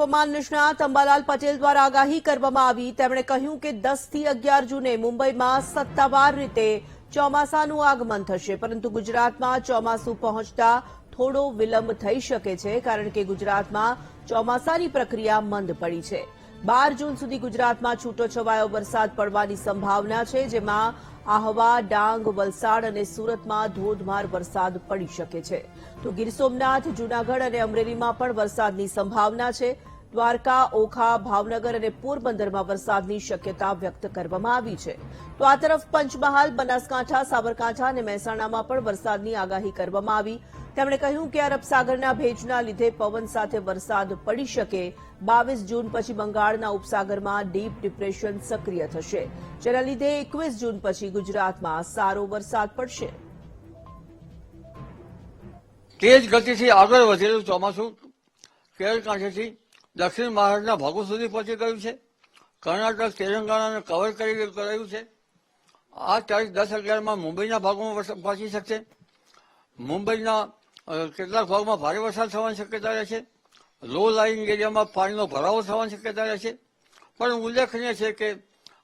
હવામાન નિષ્ણાત અંબાલાલ પટેલ દ્વારા આગાહી કરવામાં આવી। તેમણે કહ્યું કે 10 થી 11 જૂને મુંબઈમાં સત્તાવાર રીતે ચોમાસાનું આગમન થશે, પરંતુ ગુજરાતમાં ચોમાસું પહોંચતા થોડો વિલંબ થઈ શકે છે, કારણ કે ગુજરાતમાં ચોમાસાની પ્રક્રિયા મંદ પડી છે। 12 જૂન સુધી ગુજરાતમાં છૂટોછવાયો વરસાદ પડવાની સંભાવના છે, જેમાં આહવા, ડાંગ, વલસાડ અને સુરતમાં ધોધમાર વરસાદ પડી શકે છે। તો ગીર સોમનાથ, જૂનાગઢ અને અમરેલીમાં પણ વરસાદની સંભાવના છે। દ્વારકા, ઓખા, ભાવનગર અને પોરબંદરમાં વરસાદની શક્યતા વ્યક્ત કરવામાં આવી છે। તો આ તરફ પંચમહાલ, બનાસકાંઠા, સાબરકાંઠા અને મહેસાણામાં પણ વરસાદની આગાહી કરવામાં આવી। તેમણે કહ્યું કે અરબ સાગરના ભેજના લીધે પવન સાથે વરસાદ પડી શકે। 22 જૂન પછી બંગાળના ઉપસાગરમાં ડીપ ડિપ્રેશન સક્રિય થશે, જેના લીધે 21 જૂન પછી ગુજરાતમાં સારો વરસાદ પડશે। તેજ ગતિથી આગળ વધેલું ચોમાસું કેરળ કાંઠેથી દક્ષિણ મહારાષ્ટ્રના ભાગો સુધી પહોંચી ગયું છે। કર્ણાટક, તેલંગાણાને કવર કરી રહ્યું છે। આ તારીખ 10-11માં મુંબઈના ભાગોમાં વરસાદ પહોંચી શકશે। મુંબઈના કેટલાક ભાગમાં ભારે વરસાદ થવાની શક્યતા રહેશે। લો લાઇંગ એરિયામાં પાણીનો ભરાવો થવાની શક્યતા રહેશે। પણ ઉલ્લેખનીય છે કે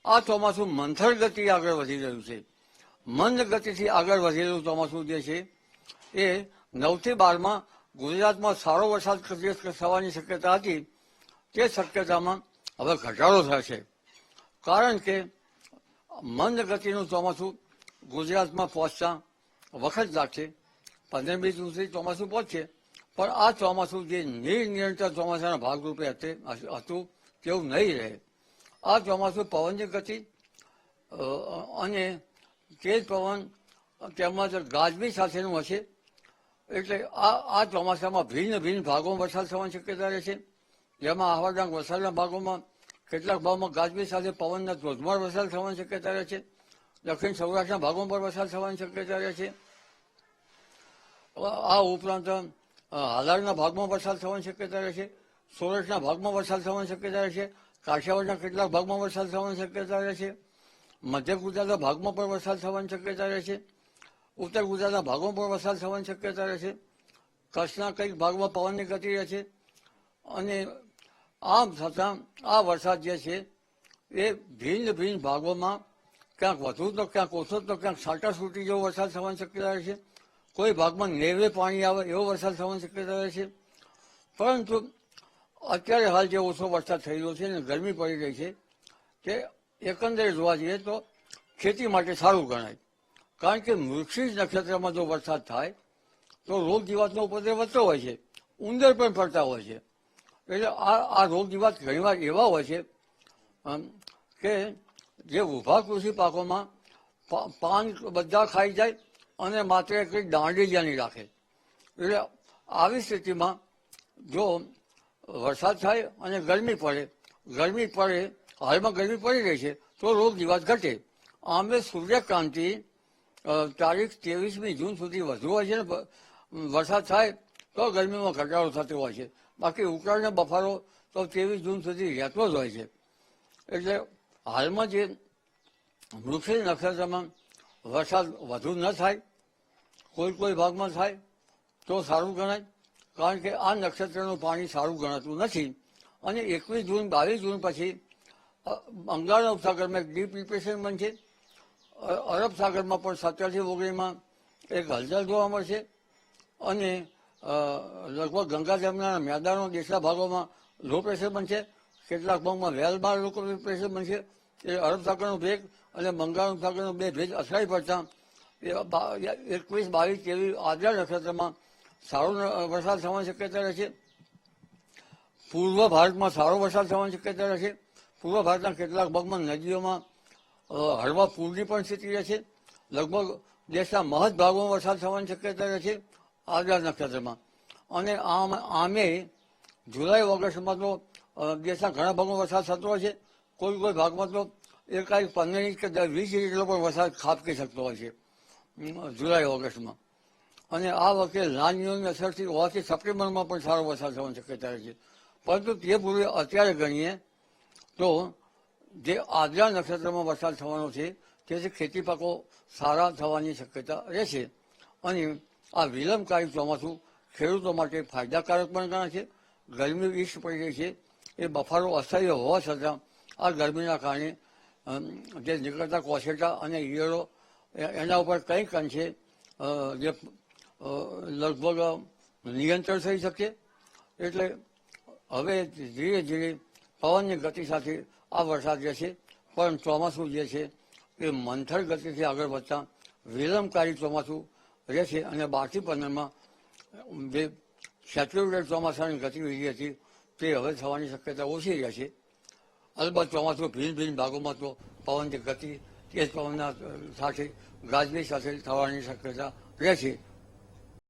આ ચોમાસું મંથર ગતિએ આગળ વધી રહ્યું છે। મંદ ગતિથી આગળ વધેલું ચોમાસું જે છે એ 9 થી 12માં ગુજરાતમાં સારો વરસાદ થવાની શક્યતા હતી, તે શક્યતામાં હવે ઘટાડો થશે, કારણ કે મંદ ગતિનું ચોમાસું ગુજરાતમાં પહોંચતા વખત લાગશે। 15-20 જૂન સુધી ચોમાસું પહોંચશે, પણ આ ચોમાસું જે નિરંતર ચોમાસાના ભાગરૂપે હતું તેવું નહીં રહે। આ ચોમાસું પવનની ગતિ અને તેજ પવન તેમજ ગાજવી સાથેનું હશે, એટલે આ ચોમાસામાં ભિન્ન ભાગોમાં વરસાદ થવાની શક્યતા રહેશે, જેમાં આહવા, ડાંગ, વલસાડના ભાગોમાં કેટલાક ભાગમાં ગાજવી સાથે પવનના ધોધમાર વરસાદ થવાની શક્યતા રહેશે। દક્ષિણ સૌરાષ્ટ્રના ભાગોમાં પણ વરસાદ થવાની શક્યતા રહેશે। આ ઉપરાંત હાલારના ભાગમાં વરસાદ થવાની શક્યતા રહેશે। સૌરાષ્ટ્રના ભાગમાં વરસાદ થવાની શક્યતા રહેશે। કાઠિયાવાડના કેટલાક ભાગમાં વરસાદ થવાની શક્યતા રહેશે। મધ્ય ગુજરાતના ભાગમાં પણ વરસાદ થવાની શક્યતા રહેશે। ઉત્તર ગુજરાતના ભાગમાં પણ વરસાદ થવાની શક્યતા રહેશે। કચ્છના કંઈક ભાગમાં પવનની ગતિ રહેશે। અને આમ છતાં આ વરસાદ જે છે એ ભિન્ન ભાગોમાં ક્યાંક વધુ તો ક્યાંક ઓછો તો ક્યાંક છાંટાછૂટી જેવો વરસાદ થવાની શક્યતા રહેશે। કોઈ ભાગમાં નેવે પાણી આવે એવો વરસાદ થવાની શક્યતા રહેશે। પરંતુ અત્યારે હાલ જે ઓછો વરસાદ થઈ રહ્યો છે અને ગરમી પડી રહી છે, તે એકંદરે જોવા જઈએ તો ખેતી માટે સારું ગણાય, કારણ કે મૃગશીર્ષ નક્ષત્રમાં જો વરસાદ થાય તો રોગ જીવાતનો ઉપદ્રવ વધતો હોય છે, ઉંદર પણ પડતા હોય છે। એટલે આ રોગ જીવાત ઘણીવાર એવા હોય છે કે જે ઊભા કૃષિ પાકોમાં પાન બધા ખાઈ જાય અને માત્ર એક દાંડી જ્યાંની રાખે। એટલે આવી સ્થિતિમાં જો વરસાદ થાય અને ગરમી પડે, હાલમાં ગરમી પડી રહી છે તો રોગ જીવાત ઘટે। આમે સૂર્યક્રાંતિ તારીખ 23મી જૂન સુધી વધુ હોય છે ને વરસાદ થાય તો ગરમીમાં ઘટાડો થતો હોય છે, બાકી ઉકળાટનો બફારો તો 23 જૂન સુધી રહેતો જ હોય છે। એટલે હાલમાં જે મૃગશીર્ષ નક્ષત્રમાં વરસાદ વધુ ન થાય, કોઈ ભાગમાં થાય તો સારું ગણાય, કારણ કે આ નક્ષત્રનું પાણી સારું ગણાતું નથી। અને 21 જૂન, 22 જૂન પછી બંગાળના ઉપસાગરમાં એક ડીપ ડિપ્રેશન બનશે। અરબ સાગરમાં પણ 17 થી 19માં એક હલચલ જોવા મળશે અને લગભગ ગંગા જમુના મેદાનો દેશના ભાગોમાં લો પ્રેશર બનશે। કેટલાક ભાગમાં વેલમાર લો પ્રેશર બનશે। એ અરબ સાગરનો ભેજ અને બંગાળ ઉપસાગરનો બે ભેજ અથડાઈ પડતા 21, 22, 23 આદ્રા નક્ષત્રમાં સારો વરસાદ થવાની શક્યતા રહેશે। પૂર્વ ભારતમાં સારો વરસાદ થવાની શક્યતા રહેશે। પૂર્વ ભારતના કેટલાક ભાગમાં નદીઓમાં હળવા પૂરની પણ સ્થિતિ રહેશે। લગભગ દેશના મહદ ભાગોમાં વરસાદ થવાની શક્યતા રહેશે આદ્રા નક્ષત્રમાં। અને આમે જુલાઈ, ઓગસ્ટમાં તો દેશના ઘણા ભાગમાં વરસાદ થતો હોય છે। કોઈ ભાગમાં તો એકાએક 15 ઇંચ કે 20 ઇંચ જેટલો પણ વરસાદ ખાબકી શકતો હોય છે જુલાઈ, ઓગસ્ટમાં। અને આ વખતે લાનિયોની અસરથી હોવાથી સપ્ટેમ્બરમાં પણ સારો વરસાદ થવાની શક્યતા રહે છે। પરંતુ તે પૂર્વે અત્યારે ગણીએ તો જે આદ્રા નક્ષત્રમાં વરસાદ થવાનો છે તેથી ખેતી પાકો સારા થવાની શક્યતા રહેશે। અને આ વિલંબકારી ચોમાસું ખેડૂતો માટે ફાયદાકારક પણ ગણાય છે, ગરમી ઈષ્ટ પડી રહી છે. એ બફારો અસહ્ય હોવા છતાં આ ગરમીના કારણે જે નીકળતા કોસેટા અને ઈયળો એના ઉપર કંઈક અંશે જે લગભગ નિયંત્રણ થઈ શકે. એટલે હવે ધીરે ધીરે પવનની ગતિ સાથે આ વરસાદ રહેશે, પણ ચોમાસું જે છે એ મંથર ગતિથી આગળ વધતા વિલંબકારી ચોમાસું રહેશે અને 12 થી 15માં જે સેચ્યુરેટેડ ચોમાસાની ગતિવિધિ હતી તે હવે થવાની શક્યતા ઓછી રહેશે. અલબત્ત ચોમાસું ભિન્ન ભિન્ન ભાગોમાં તો પવનની ગતિ તેજ પવનના સાથે ગાજવી સાથે થવાની શક્યતા રહેશે.